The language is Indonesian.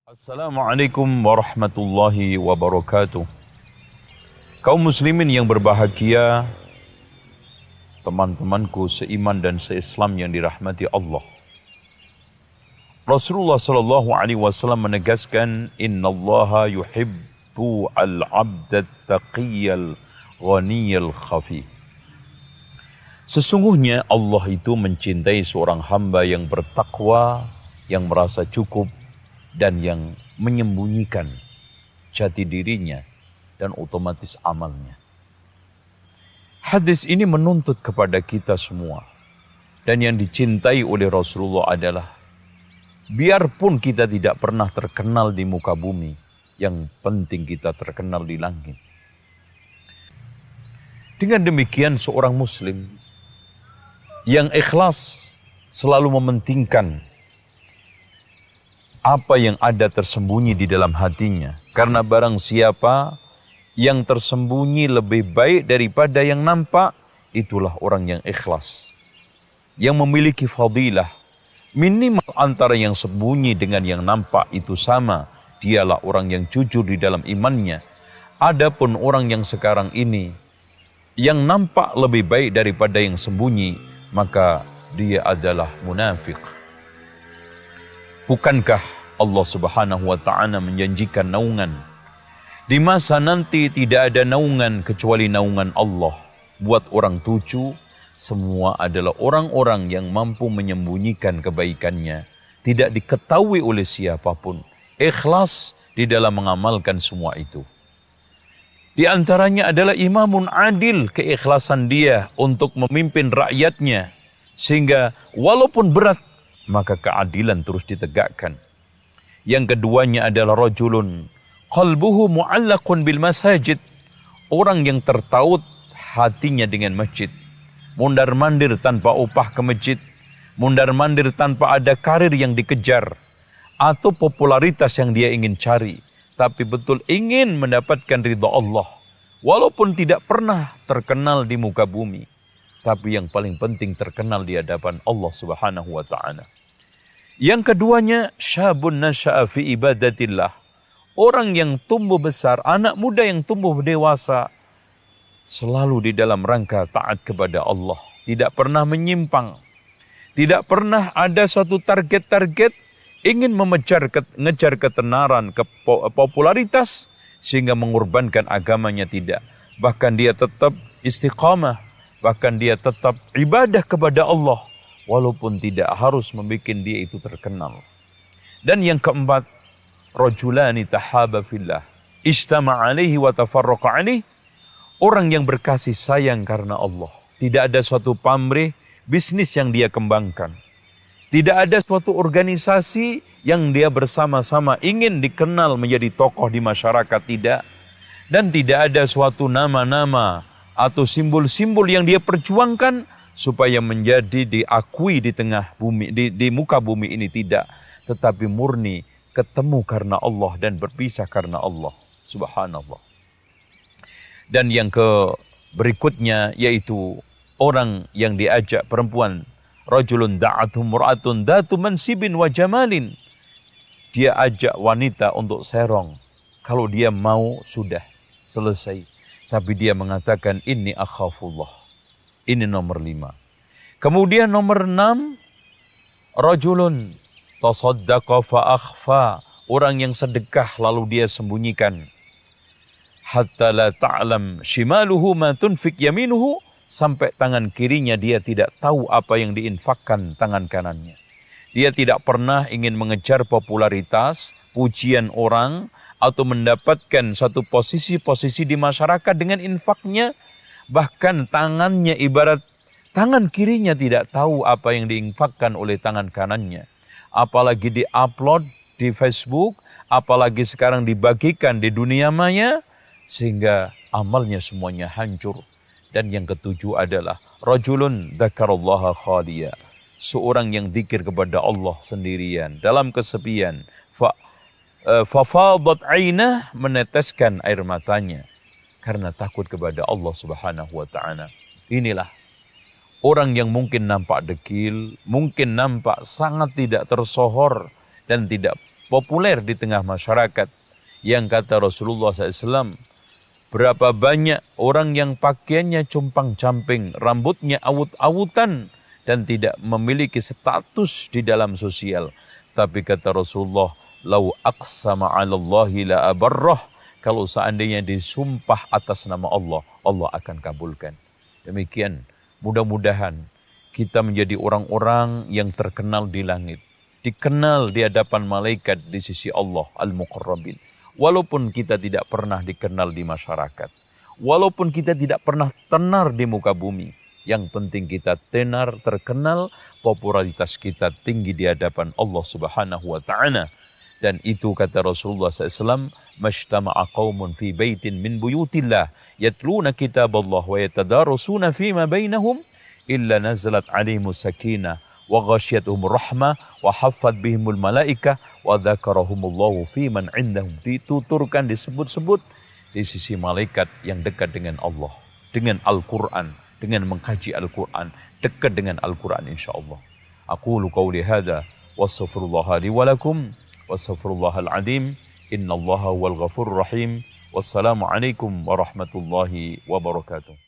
Assalamualaikum warahmatullahi wabarakatuh. Kaum muslimin yang berbahagia, teman-temanku seiman dan seislam yang dirahmati Allah. Rasulullah sallallahu alaihi wasallam menegaskan, "Innallaha yuhibbu al-'abda at-taqiyyal ghaniyal khafi." Sesungguhnya Allah itu mencintai seorang hamba yang bertakwa, yang merasa cukup dan yang menyembunyikan jati dirinya dan otomatis amalnya. Hadis ini menuntut kepada kita semua. Dan yang dicintai oleh Rasulullah adalah, biarpun kita tidak pernah terkenal di muka bumi, yang penting kita terkenal di langit. Dengan demikian seorang muslim yang ikhlas selalu mementingkan apa yang ada tersembunyi di dalam hatinya. Karena barang siapa yang tersembunyi lebih baik daripada yang nampak, itulah orang yang ikhlas. Yang memiliki fadilah, minimal antara yang sembunyi dengan yang nampak itu sama. Dialah orang yang jujur di dalam imannya. Adapun orang yang sekarang ini, yang nampak lebih baik daripada yang sembunyi, maka dia adalah munafik. Bukankah Allah Subhanahu wa ta'ala menjanjikan naungan? Di masa nanti tidak ada naungan kecuali naungan Allah. Buat orang tuju, semua adalah orang-orang yang mampu menyembunyikan kebaikannya. Tidak diketahui oleh siapapun. Ikhlas di dalam mengamalkan semua itu. Di antaranya adalah imamun adil, keikhlasan dia untuk memimpin rakyatnya. Sehingga walaupun berat, maka keadilan terus ditegakkan. Yang keduanya adalah rajulun qalbuhu mu'allaqun bil masajid. Orang yang tertaut hatinya dengan masjid. Mundar-mandir tanpa upah ke masjid. Mundar-mandir tanpa ada karir yang dikejar. Atau popularitas yang dia ingin cari. Tapi betul ingin mendapatkan ridha Allah. Walaupun tidak pernah terkenal di muka bumi. Tapi yang paling penting terkenal di hadapan Allah Subhanahu wa ta'ala. Yang keduanya, syabun nasya'a fi ibadatillah. Orang yang tumbuh besar, anak muda yang tumbuh dewasa, selalu di dalam rangka taat kepada Allah. Tidak pernah menyimpang. Tidak pernah ada suatu target-target ingin ngejar ketenaran, popularitas, sehingga mengorbankan agamanya, tidak. Bahkan dia tetap istiqamah. Bahkan dia tetap ibadah kepada Allah. Walaupun tidak harus membuat dia itu terkenal. Dan yang keempat, rajulani tahaba fillah, ijtama'a alaihi wa tafarraqa alaihi. Orang yang berkasih sayang karena Allah. Tidak ada suatu pamrih bisnis yang dia kembangkan. Tidak ada suatu organisasi yang dia bersama-sama ingin dikenal menjadi tokoh di masyarakat, tidak. Dan tidak ada suatu nama-nama atau simbol-simbol yang dia perjuangkan supaya menjadi diakui di tengah bumi, di muka bumi ini, tidak. Tetapi murni ketemu karena Allah dan berpisah karena Allah. Subhanallah. Dan yang berikutnya yaitu orang yang diajak perempuan. Rajulun da'atuh mur'atun datu mansibin wa jamalin. Dia ajak wanita untuk serong. Kalau dia mau, sudah selesai. Tapi dia mengatakan, inni akhafullah. Ini nomor 5. Kemudian nomor 6, rajulun tasaddaqa fa akhfa. Orang yang sedekah lalu dia sembunyikan. Hatta la ta'lam shimaluhu ma tunfik yaminuhu. Sampai tangan kirinya dia tidak tahu apa yang diinfakkan tangan kanannya. Dia tidak pernah ingin mengejar popularitas, pujian orang, atau mendapatkan satu posisi-posisi di masyarakat dengan infaknya. Bahkan tangannya ibarat tangan kirinya tidak tahu apa yang diinfakkan oleh tangan kanannya. Apalagi di-upload di Facebook, apalagi sekarang dibagikan di dunia maya, sehingga amalnya semuanya hancur. Dan yang ketujuh adalah rajulun dzakarallaha khaliya. Seorang yang zikir kepada Allah sendirian dalam kesepian. Fafadat ainah, meneteskan air matanya karena takut kepada Allah Subhanahu wa ta'ala. Inilah orang yang mungkin nampak dekil, mungkin nampak sangat tidak tersohor dan tidak populer di tengah masyarakat. Yang kata Rasulullah SAW, berapa banyak orang yang pakaiannya compang-camping, rambutnya awut-awutan, dan tidak memiliki status di dalam sosial. Tapi kata Rasulullah, lau aqsama 'alallahi la abarrah. Kalau seandainya disumpah atas nama Allah, Allah akan kabulkan. Demikian, mudah-mudahan kita menjadi orang-orang yang terkenal di langit, dikenal di hadapan malaikat di sisi Allah Al-Muqarrabin. Walaupun kita tidak pernah dikenal di masyarakat, walaupun kita tidak pernah tenar di muka bumi, yang penting kita tenar, terkenal, popularitas kita tinggi di hadapan Allah Subhanahu wa Ta'ala. Dan itu kata Rasulullah SAW, "Mashtama'a qaumun fi baitin min buyutillah, yatluna kitaballah wa yatadarusuna fima bainahum, illa nazalat alihimus sakinah, wa ghasyiyatuhum rahmah, wa haffat bihimul malaikah, wa dzakarahumullahu fi man indahum." Dituturkan, disebut-sebut di sisi malaikat yang dekat dengan Allah, dengan Al-Quran, dengan mengkaji Al-Quran, dekat dengan Al-Quran insyaAllah. Aqulu qawli hadha, wastaghfirullaha li wa lakum, wastaghfirullahal azim, innallaha huwal ghafurur rahim. Wassalamu alaikum warahmatullahi wabarakatuh.